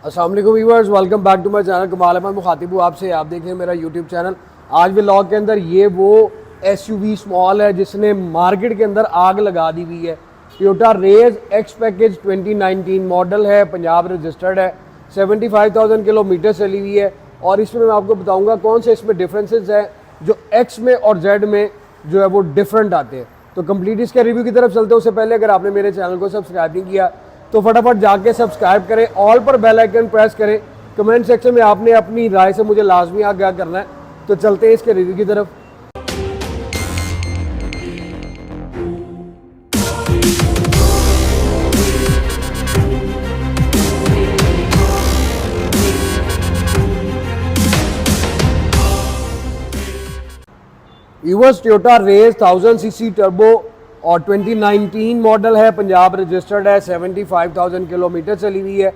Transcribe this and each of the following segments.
अस्सलाम वालेकुम viewers, welcome back to my channel. Kamal Ahmed मुखातिब हूँ आपसे। आप देख रहे हैं मेरा यूट्यूब चैनल। आज व्लॉग के अंदर ये वो एसयूवी स्मॉल है जिसने मार्केट के अंदर आग लगा दी हुई है। Toyota rays X package 2019 model है, पंजाब रजिस्टर्ड है, 75,000 किलोमीटर चली हुई है। और इसमें मैं आपको बताऊँगा कौन से इसमें डिफरेंसेस हैं जो एक्स में और जेड में जो है वो डिफरेंट आते हैं। तो कंप्लीट इसके रिव्यू की तरफ चलते हैं। उससे पहले अगर आपने मेरे चैनल को सब्सक्राइब नहीं किया तो फटाफट जाके सब्सक्राइब करें, ऑल पर बेल आइकन प्रेस करें। कमेंट सेक्शन में आपने अपनी राय से मुझे लाजमी आगाह करना है। तो चलते हैं इसके रिव्यू की तरफ। US Toyota Raize 1000 CC turbo और 2019 मॉडल है, पंजाब रजिस्टर्ड है, 75,000 किलोमीटर चली हुई है।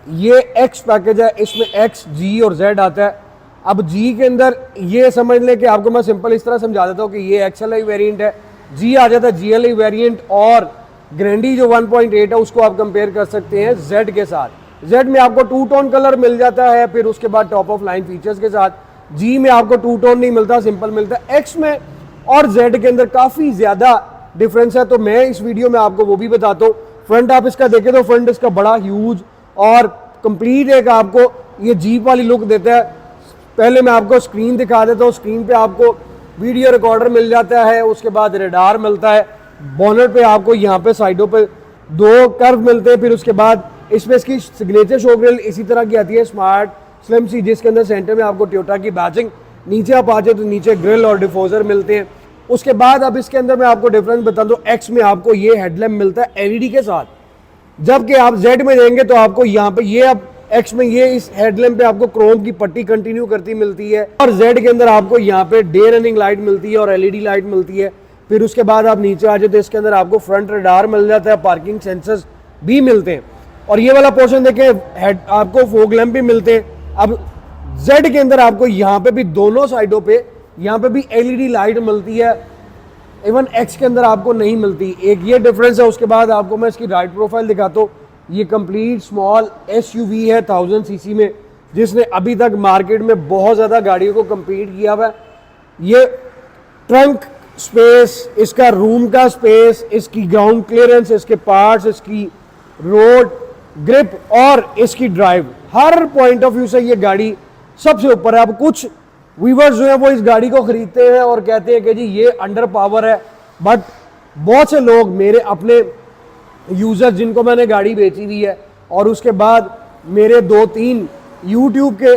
ये एक्स पैकेज है, इसमें एक्स, जी और जेड आता है। अब जी के अंदर ये समझ लें कि आपको मैं सिंपल इस तरह समझा देता हूँ कि ये एक्सएलआई वेरिएंट है, जी आ जाता है जीएलआई वेरिएंट, और ग्रैंडी जो 1.8 है उसको आप कंपेयर कर सकते हैं जेड के साथ। जेड में आपको टू टोन कलर मिल जाता है, फिर उसके बाद टॉप ऑफ लाइन फीचर्स के साथ। जी में आपको टू टोन नहीं मिलता, सिंपल मिलता है। एक्स में और जेड के अंदर काफ़ी ज़्यादा डिफरेंस है, तो मैं इस वीडियो में आपको वो भी बताता हूँ। फ्रंट आप इसका देखें तो फ्रंट इसका बड़ा ह्यूज और कंप्लीट एक आपको ये जीप वाली लुक देता है। पहले मैं आपको स्क्रीन दिखा देता हूँ। स्क्रीन पे आपको वीडियो रिकॉर्डर मिल जाता है, उसके बाद रेडार मिलता है। बॉनेट पे आपको यहाँ पे साइडों पे दो कर्व मिलते हैं। फिर उसके बाद इसमें इसकी सिग्नेचर शो ग्रिल इसी तरह की आती है, स्मार्ट स्लिम सी, जिसके अंदर सेंटर में आपको टोयोटा की बैचिंग, नीचे आप आ जाए तो नीचे ग्रिल और डिफोजर मिलते हैं। उसके बाद अब इसके अंदर मैं आपको डिफरेंस बता दूं, एक्स में आपको ये हेडलैम्प मिलता है एलईडी के साथ, जबकि आप जेड में देंगे तो आपको यहाँ पे ये अब एक्स में ये इस हेडलैम्प पे आपको क्रोम की पट्टी कंटिन्यू करती मिलती है, और जेड के अंदर आपको यहाँ पे डे रनिंग लाइट मिलती है और एलईडी लाइट मिलती है। फिर उसके बाद आप नीचे आ जाए तो इसके अंदर आपको फ्रंट रडार मिल जाता है, पार्किंग सेंसर्स भी मिलते हैं, और ये वाला पोर्शन देखें आपको फोग लैम्प भी मिलते हैं। अब जेड के अंदर आपको यहाँ पे भी दोनों साइडों पे यहाँ पे भी एलईडी लाइट मिलती है, इवन एक्स के अंदर आपको नहीं मिलती। एक ये डिफरेंस है। उसके बाद आपको मैं इसकी राइड प्रोफाइल दिखाता हूँ। ये कंप्लीट स्मॉल एसयूवी है 1000 सीसी में, जिसने अभी तक मार्केट में बहुत ज़्यादा गाड़ियों को कम्पीट किया हुआ है। ये ट्रंक स्पेस, इसका रूम का स्पेस, इसकी ग्राउंड क्लियरेंस, इसके पार्ट्स, इसकी रोड ग्रिप और इसकी drive, her point of view से ये गाड़ी सबसे ऊपर है। अब कुछ व्यूअर्स जो है वो इस गाड़ी को खरीदते हैं और कहते हैं कि जी ये अंडर पावर है, बट बहुत से लोग मेरे अपने यूजर्स जिनको मैंने गाड़ी बेची हुई है, और उसके बाद मेरे 2-3 यूट्यूब के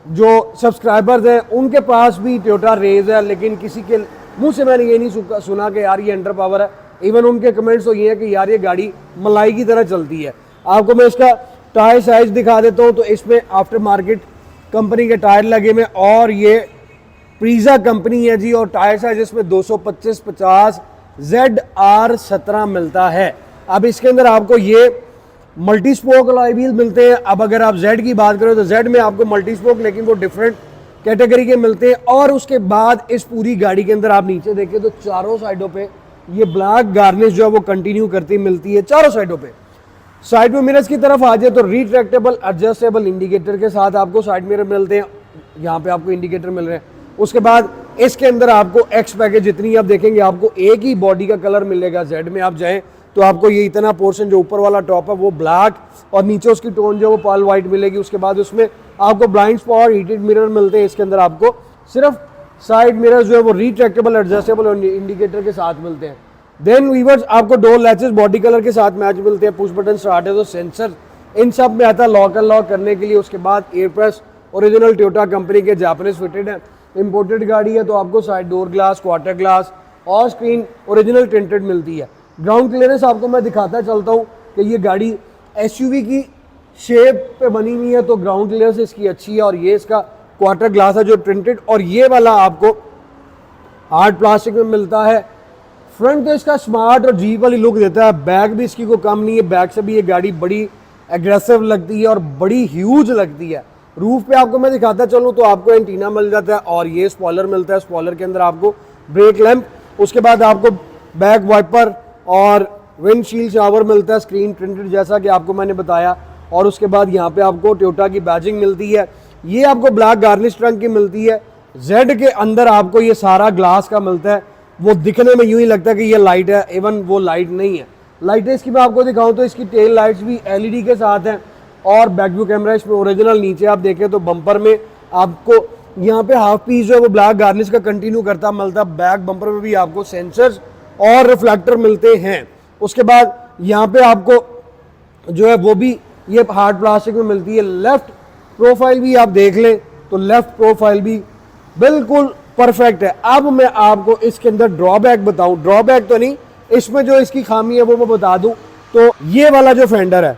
जो सब्सक्राइबर्स हैं उनके पास भी टोयोटा रेज है, लेकिन किसी के मुंह से मैंने ये नहीं सुना कि यार ये अंडर पावर है। इवन उनके कमेंट्स तो ये है कि यार ये गाड़ी मलाई की तरह चलती है। आपको मैं इसका टायर साइज दिखा देता हूँ। तो इसमें आफ्टर मार्केट कंपनी के टायर लगे में, और ये प्रीजा कंपनी है जी, और टायर साइज इसमें 225/50 ZR17 मिलता है। अब इसके अंदर आपको ये मल्टी स्पोक अलॉय व्हील मिलते हैं। अब अगर आप जेड की बात करें तो जेड में आपको मल्टी स्पोक, लेकिन वो डिफरेंट कैटेगरी के मिलते हैं। और उसके बाद इस पूरी गाड़ी के अंदर आप नीचे देखें तो चारों साइडों पे ये ब्लैक गार्निश जो है वो कंटिन्यू करती मिलती है चारों साइडों पे। साइड में मिरर्स की तरफ आ जाए तो रिट्रैक्टेबल एडजस्टेबल इंडिकेटर के साथ आपको साइड मिरर मिलते हैं। यहाँ पे आपको इंडिकेटर मिल रहे हैं। उसके बाद इसके अंदर आपको एक्स पैकेज जितनी आप देखेंगे आपको एक ही बॉडी का कलर मिलेगा। जेड में आप जाएं तो आपको ये इतना पोर्शन जो ऊपर वाला टॉप है वो ब्लैक, और नीचे उसकी टोन जो है वो पर्ल वाइट मिलेगी। उसके बाद उसमें आपको ब्लाइंड स्पॉट हीटेड मिरर मिलते हैं। इसके अंदर आपको सिर्फ साइड मिरर जो है वो रिट्रैक्टेबल एडजस्टेबल और इंडिकेटर के साथ मिलते हैं। देन वीवर्स आपको डोर लैचेस बॉडी कलर के साथ मैच मिलते हैं। पुश बटन स्टार्ट है तो सेंसर इन सब में आता है लॉक अनलॉक करने के लिए। उसके बाद air press original Toyota company के जापानीज फिटेड है। इंपोर्टेड गाड़ी है तो आपको side door glass, quarter glass और स्क्रीन ओरिजिनल टिंटेड मिलती है। ग्राउंड क्लियरेंस आपको मैं दिखाता चलता हूँ कि ये गाड़ी एसयूवी की शेप पे बनी हुई है, तो ग्राउंड क्लियरेंस इसकी अच्छी है। और ये इसका क्वार्टर ग्लास है जो टिंटेड, और ये वाला आपको हार्ड प्लास्टिक में मिलता है। फ्रंट तो इसका स्मार्ट और जीप वाली लुक देता है। बैक भी इसकी कोई कम नहीं है, बैक से भी ये गाड़ी बड़ी एग्रेसिव लगती है और बड़ी ह्यूज लगती है। रूफ पे आपको मैं दिखाता चलूँ तो आपको एंटीना मिल जाता है, और ये स्पॉइलर मिलता है। स्पॉइलर के अंदर आपको ब्रेक लैंप, उसके बाद आपको बैक वाइपर और विंडशील्ड शावर मिलता है, स्क्रीन प्रिंटेड जैसा कि आपको मैंने बताया। और उसके बाद यहाँ पे आपको टोयोटा की बैजिंग मिलती है। ये आपको ब्लैक गार्निश ट्रंक की मिलती है। जेड के अंदर आपको ये सारा ग्लास का मिलता है, वो दिखने में यूं ही लगता है कि ये लाइट है, इवन वो लाइट नहीं है। लाइटें इसकी मैं आपको दिखाऊं तो इसकी टेल लाइट्स भी एलईडी के साथ हैं और बैक व्यू कैमरा इसमें ओरिजिनल। नीचे आप देखें तो बम्पर में आपको यहाँ पे हाफ पीस जो है वो ब्लैक गार्निश का कंटिन्यू करता मिलता। बैक बम्पर में भी आपको सेंसर्स और रिफ्लेक्टर मिलते हैं। उसके बाद यहाँ पे आपको जो है वो भी ये हार्ड प्लास्टिक में मिलती है। लेफ्ट प्रोफाइल भी आप देख लें तो लेफ्ट प्रोफाइल भी बिल्कुल परफेक्ट है। अब मैं आपको इसके अंदर ड्रॉबैक बताऊं, ड्रॉबैक तो नहीं, इसमें जो इसकी खामी है वो मैं बता दूं तो ये वाला जो फेंडर है,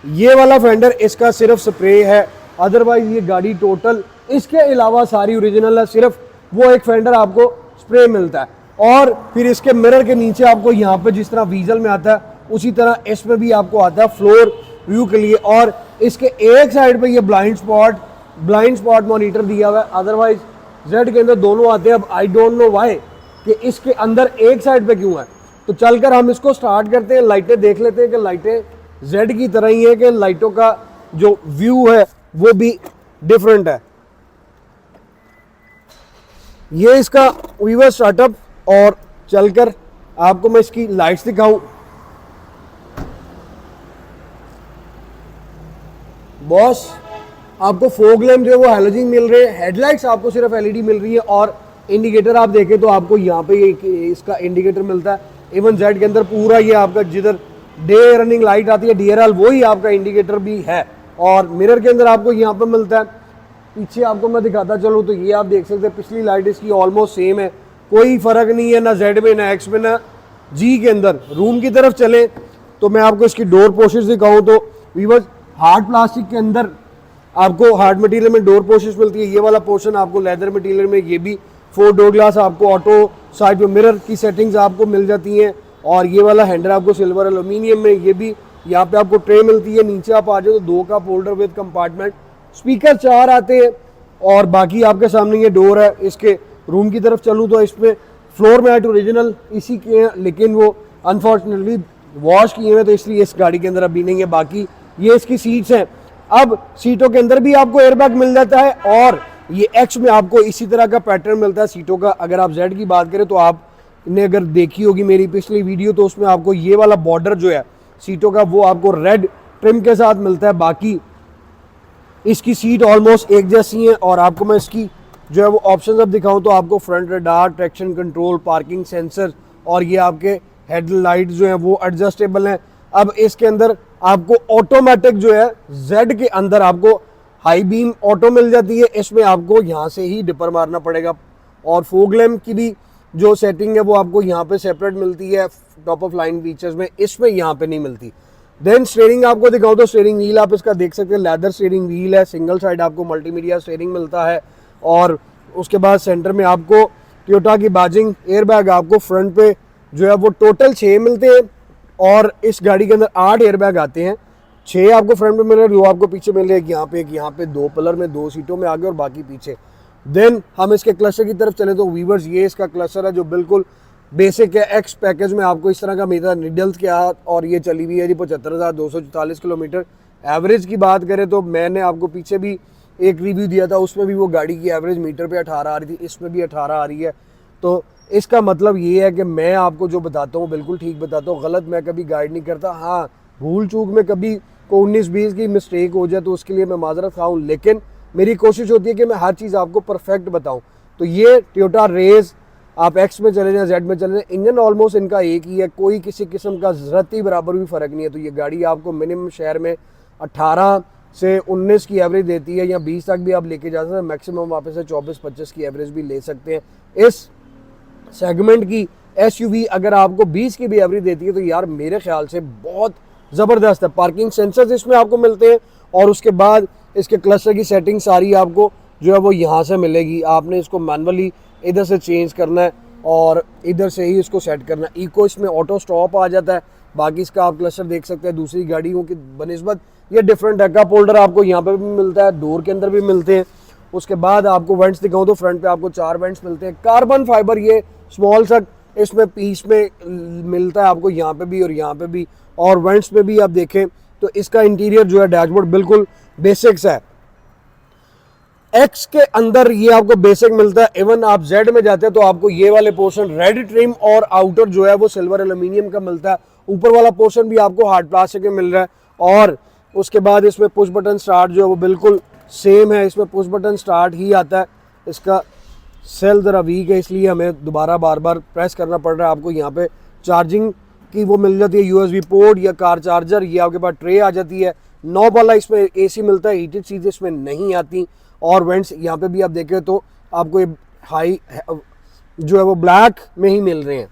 ये वाला फेंडर इसका सिर्फ स्प्रे है, अदरवाइज ये गाड़ी टोटल इसके अलावा सारी ओरिजिनल है। सिर्फ वो एक फेंडर आपको स्प्रे मिलता है। और फिर इसके मिरर के नीचे आपको यहाँ पे जिस तरह वीजल में आता है उसी तरह इसमें भी आपको आता है फ्लोर व्यू के लिए। और इसके एक साइड पे ये ब्लाइंड स्पॉट मॉनिटर दिया हुआ है, अदरवाइज जेड के अंदर दोनों आते हैं। अब आई डोंट नो व्हाई कि इसके अंदर एक साइड पे क्यों है। तो चलकर हम इसको स्टार्ट करते हैं, लाइटें देख लेते हैं कि लाइटें जेड की तरह ही है कि लाइटों का जो व्यू है वो भी डिफरेंट है। ये इसका वीवर स्टार्टअप और चलकर आपको मैं इसकी लाइट्स दिखाऊं। बॉस आपको फोग लैम्प जो है वो हैलोजन मिल रहे हैं, हेडलाइट्स आपको सिर्फ एलईडी मिल रही है और इंडिकेटर आप देखें तो आपको यहाँ पे इसका इंडिकेटर मिलता है। इवन जेड के अंदर पूरा ये आपका जिधर डे रनिंग लाइट आती है DRL वही आपका इंडिकेटर भी है। और मिरर के अंदर आपको यहाँ पे मिलता है। पीछे आपको मैं दिखाता चलूँ तो ये आप देख सकते हैं पिछली लाइट इसकी ऑलमोस्ट सेम है, कोई फर्क नहीं है ना जेड में ना एक्स में ना जी के अंदर। रूम की तरफ चले तो मैं आपको इसकी डोर पोस्टर्स दिखाऊँ तो वीवर्स हार्ड प्लास्टिक के अंदर आपको हार्ड मटेरियल में डोर पोस्टर्स मिलती है। ये वाला पोर्शन आपको लेदर मटेरियल में, ये भी 4 डोर ग्लास आपको ऑटो साइड पे मिरर की सेटिंग्स आपको मिल जाती हैं। और ये वाला हैंडल आपको सिल्वर एल्यूमिनियम में, ये भी यहाँ पे आपको ट्रे मिलती है। नीचे आप आ जाओ तो 2 cup holder with compartment, speaker 4 आते हैं और बाकी आपके सामने ये डोर है। इसके रूम की तरफ चलूँ तो इसमें फ्लोर मैट ओरिजिनल इसी के हैं, लेकिन वो अनफॉर्चुनेटली वॉश किए हुए तो इसलिए इस गाड़ी के अंदर अभी नहीं है। बाकी ये इसकी सीट्स हैं। अब सीटों के अंदर भी आपको एयरबैग मिल जाता है और ये एक्स में आपको इसी तरह का पैटर्न मिलता है सीटों का। अगर आप जेड की बात करें तो आपने अगर देखी होगी मेरी पिछली वीडियो तो उसमें आपको ये वाला बॉर्डर जो है सीटों का वो आपको रेड ट्रिम के साथ मिलता है। बाकी इसकी सीट ऑलमोस्ट एक जैसी है। और आपको मैं इसकी जो है वो ऑप्शन अब दिखाऊं तो आपको front radar, traction control, parking sensor और ये आपके हेडलाइट जो है वो एडजस्टेबल हैं। अब इसके अंदर आपको ऑटोमेटिक जो है जेड के अंदर आपको हाई बीम ऑटो मिल जाती है। इसमें आपको यहाँ से ही डिपर मारना पड़ेगा। और फोग लैम्प की भी जो सेटिंग है वो आपको यहाँ पे सेपरेट मिलती है टॉप ऑफ लाइन फीचर्स में, इसमें यहाँ पे नहीं मिलती। देन स्टीयरिंग आपको दिखाऊं तो स्टीयरिंग व्हील आप इसका देख सकते हैं, लेदर स्टीयरिंग व्हील है, सिंगल साइड आपको मल्टीमीडिया स्टीयरिंग मिलता है। और उसके बाद सेंटर में आपको टोयोटा की बैजिंग एयरबैग आपको फ्रंट पे जो है वो टोटल 6 मिलते हैं और इस गाड़ी के अंदर 8 एयरबैग आते हैं। 6 आपको फ्रंट में मिल रहे हैं, 2 आपको पीछे मिल रहे हैं, यहाँ पे 2 पिलर में 2 सीटों में आगे और बाकी पीछे। देन हम इसके क्लस्टर की तरफ चले तो वीवर्स ये इसका क्लस्टर है जो बिल्कुल बेसिक है। एक्स पैकेज में आपको इस तरह का मिलता है निडल्स के हाथ और ये चली हुई है जी 75,244 किलोमीटर। एवरेज की बात करें तो मैंने आपको पीछे भी एक रिव्यू दिया था, उसमें भी वो गाड़ी की एवरेज मीटर पे 18 आ रही थी, इसमें भी 18 आ रही है। तो इसका मतलब ये है कि मैं आपको जो बताता हूँ बिल्कुल ठीक बताता हूँ, गलत मैं कभी गाइड नहीं करता। हाँ, भूल चूक में कभी को 19-20 की मिस्टेक हो जाए तो उसके लिए मैं माजरत खा हूँ, लेकिन मेरी कोशिश होती है कि मैं हर चीज़ आपको परफेक्ट बताऊँ। तो ये टोयोटा रेस आप एक्स में चले जाएं, जेड में चले जाएं, इंजन ऑलमोस्ट इनका एक ही है, कोई किसी किस्म का ज़रती बराबर भी फ़र्क नहीं है। तो ये गाड़ी आपको मिनिमम शहर में 18 से 19 की एवरेज देती है, या 20 तक भी आप लेके जा सकते हैं। मैक्सिमम आप इसे 24-25 की एवरेज भी ले सकते हैं। इस सेगमेंट की SUV अगर आपको 20 की भी एवरेज देती है तो यार मेरे ख्याल से बहुत ज़बरदस्त है। पार्किंग सेंसर्स इसमें आपको मिलते हैं और उसके बाद इसके क्लस्टर की सेटिंग सारी आपको जो है वो यहाँ से मिलेगी। आपने इसको मैनुअली इधर से चेंज करना है और इधर से ही इसको सेट करना है। इको इसमें ऑटो स्टॉप आ जाता है। बाकी इसका आप क्लस्टर देख सकते हैं दूसरी गाड़ियों की बनिस्बत ये डिफरेंट है। कप होल्डर आपको यहाँ पे भी मिलता है, डोर के अंदर भी मिलते हैं। उसके बाद आपको वेंट्स दिखाऊं तो फ्रंट पे आपको 4 वेंट्स मिलते हैं। कार्बन फाइबर ये स्मॉल सा इसमें पीस में मिलता है आपको यहाँ पे भी और यहाँ पे भी। और वेंट्स में भी आप देखें तो इसका इंटीरियर जो है डैशबोर्ड बिल्कुल बेसिक्स है। एक्स के अंदर ये आपको बेसिक मिलता है। इवन आप जेड में जाते हैं तो आपको ये वाले पोर्शन रेड ट्रिम और आउटर जो है वो सिल्वर एल्यूमिनियम का मिलता है। ऊपर वाला पोर्शन भी आपको हार्ड प्लास्टिक में मिल रहा है। और उसके बाद इसमें पुश बटन स्टार्ट जो है वो बिल्कुल सेम है, इसमें पुश बटन स्टार्ट ही आता है। इसका सेल ज़रा वीक है इसलिए हमें दोबारा बार बार प्रेस करना पड़ रहा है। आपको यहाँ पे चार्जिंग की वो मिल जाती है, यूएसबी पोर्ट या कार चार्जर, ये आपके पास ट्रे आ जाती है। नॉब वाला इसमें एसी मिलता है, हीटेड सीट इसमें नहीं आती। और वेंट्स यहाँ पे भी आप देखें तो आपको ये हाई जो है वो ब्लैक में ही मिल रहे हैं,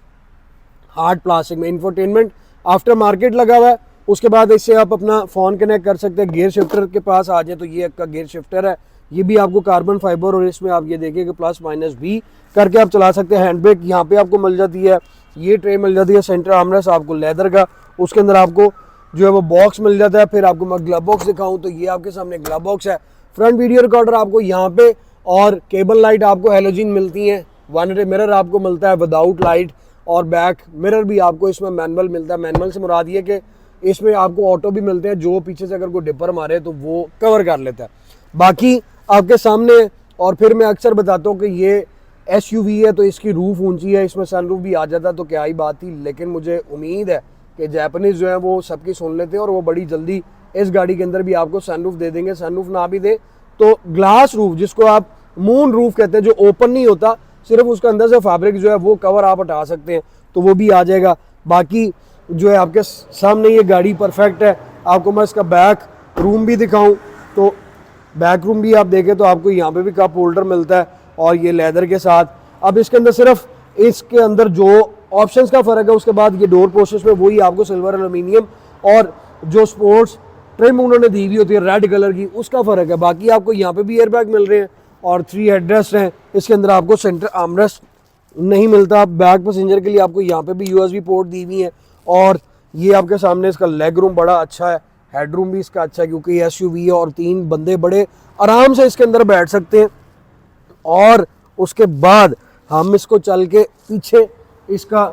हार्ड प्लास्टिक में। इंफोटेनमेंट आफ्टर मार्केट लगा हुआ है। उसके बाद इससे आप अपना फ़ोन कनेक्ट कर सकते हैं। गियर शिफ्टर के पास आ जाए तो ये आपका गियर शिफ्टर है, ये भी आपको कार्बन फाइबर और इसमें आप ये देखिए कि प्लस माइनस भी करके आप चला सकते हैं। हैंड ब्रेक यहाँ पे आपको मिल जाती है, ये ट्रे मिल जाती है। सेंटर आर्मरेस्ट आपको लेदर का, उसके अंदर आपको जो है वो बॉक्स मिल जाता है। फिर आपको मैं ग्लव बॉक्स दिखाऊं तो ये आपके सामने ग्लव बॉक्स है। फ्रंट वीडियो रिकॉर्डर आपको यहाँ पे और केबल लाइट आपको हेलोजन मिलती हैं। वन वे मिरर आपको मिलता है विदाउट लाइट और बैक मिरर भी आपको इसमें मैनुअल मिलता है। मैनुअल से मुराद ये कि इसमें आपको ऑटो भी मिलते हैं, जो पीछे से अगर कोई डिपर मारे तो वो कवर कर लेता है। बाकी आपके सामने, और फिर मैं अक्सर बताता हूँ कि ये एसयूवी है तो इसकी रूफ ऊंची है, इसमें सनरूफ भी आ जाता तो क्या ही बात थी। लेकिन मुझे उम्मीद है कि जापानीज़ जो है वो सबकी सुन लेते हैं और वो बड़ी जल्दी इस गाड़ी के अंदर भी आपको सनरूफ दे देंगे। सनरूफ ना भी दे तो ग्लास रूफ, जिसको आप मून रूफ कहते हैं, जो ओपन नहीं होता, सिर्फ उसका अंदर से फैब्रिक जो है वो कवर आप हटा सकते हैं, तो वो भी आ जाएगा। बाकी जो है आपके सामने ये गाड़ी परफेक्ट है। आपको मैं इसका बैक रूम भी दिखाऊं तो बैक रूम भी आप देखें तो आपको यहाँ पे भी कप होल्डर मिलता है और ये लेदर के साथ। अब इसके अंदर सिर्फ इसके अंदर जो ऑप्शंस का फ़र्क है, उसके बाद ये डोर पोस्टर्स में वही आपको सिल्वर एल्यूमिनियम और जो स्पोर्ट्स ट्रिम उन्होंने दी हुई होती है रेड कलर की, उसका फ़र्क है। बाकी आपको यहाँ पे भी एयरबैग मिल रहे हैं और 3 हेडरेस्ट हैं। इसके अंदर आपको सेंटर आर्मरेस्ट नहीं मिलता। बैक पैसेंजर के लिए आपको यहाँ पे भी यूएसबी पोर्ट दी हुई है। और ये आपके सामने इसका लेग रूम बड़ा अच्छा है, हेड रूम भी इसका अच्छा है क्योंकि एसयूवी है और 3 बंदे बड़े आराम से इसके अंदर बैठ सकते हैं। और उसके बाद हम इसको चल के पीछे इसका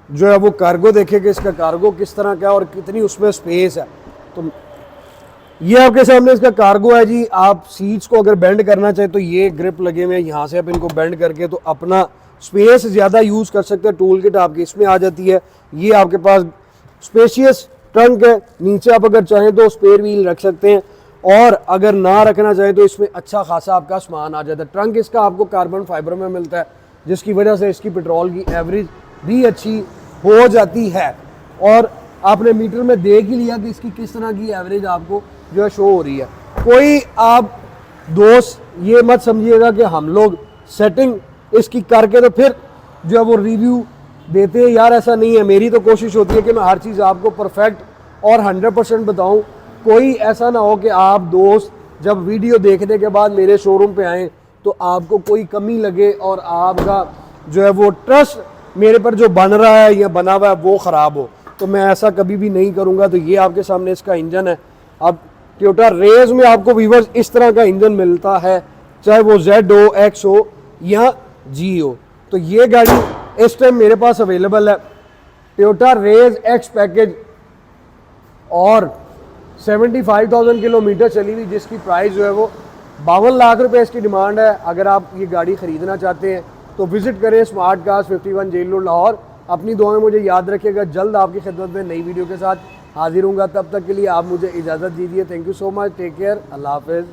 जो है वो कार्गो देखें कि इसका कार्गो किस तरह का है और कितनी उसमें स्पेस है। तो ये आपके सामने इसका कार्गो है जी। आप सीट्स को अगर बेंड करना चाहे तो ये ग्रिप लगे हुए हैं, यहाँ से आप इनको बेंड करके तो अपना स्पेस ज़्यादा यूज़ कर सकते हैं। टूल किट आपकी इसमें आ जाती है। ये आपके पास स्पेशियस ट्रंक है, नीचे आप अगर चाहें तो स्पेयर व्हील रख सकते हैं और अगर ना रखना चाहें तो इसमें अच्छा खासा आपका सामान आ जाता है। ट्रंक इसका आपको कार्बन फाइबर में मिलता है, जिसकी वजह से इसकी पेट्रोल की एवरेज भी अच्छी हो जाती है। और आपने मीटर में देख ही लिया कि इसकी किस तरह की एवरेज आपको जो है शो हो रही है। कोई आप दोस्त ये मत समझिएगा कि हम लोग सेटिंग इसकी करके तो फिर जो है वो रिव्यू देते हैं, यार ऐसा नहीं है। मेरी तो कोशिश होती है कि मैं हर चीज़ आपको परफेक्ट और 100% बताऊं। कोई ऐसा ना हो कि आप दोस्त जब वीडियो देखने के बाद मेरे शोरूम पे आएँ तो आपको कोई कमी लगे और आपका जो है वो ट्रस्ट मेरे पर जो बन रहा है या बना हुआ है वो ख़राब हो, तो मैं ऐसा कभी भी नहीं करूँगा। तो ये आपके सामने इसका इंजन है। अब टोयोटा रेज में आपको व्यूअर्स इस तरह का इंजन मिलता है, चाहे वो जेड हो, एक्स हो या जी हो। तो ये गाड़ी इस टाइम मेरे पास अवेलेबल है, टोयोटा रेज एक्स पैकेज, और 75,000 किलोमीटर चली हुई, जिसकी प्राइस जो है वो 52 लाख रुपए इसकी डिमांड है। अगर आप ये गाड़ी ख़रीदना चाहते हैं तो विज़िट करें स्मार्ट कार्स 51 जेल रोड लाहौर। अपनी दुआएं मुझे याद रखिएगा। जल्द आपकी खिदमत में नई वीडियो के साथ हाजिर हूँगा। तब तक के लिए आप मुझे इजाज़त दीजिए। Thank you so much, take care, अल्लाह हाफ़िज़।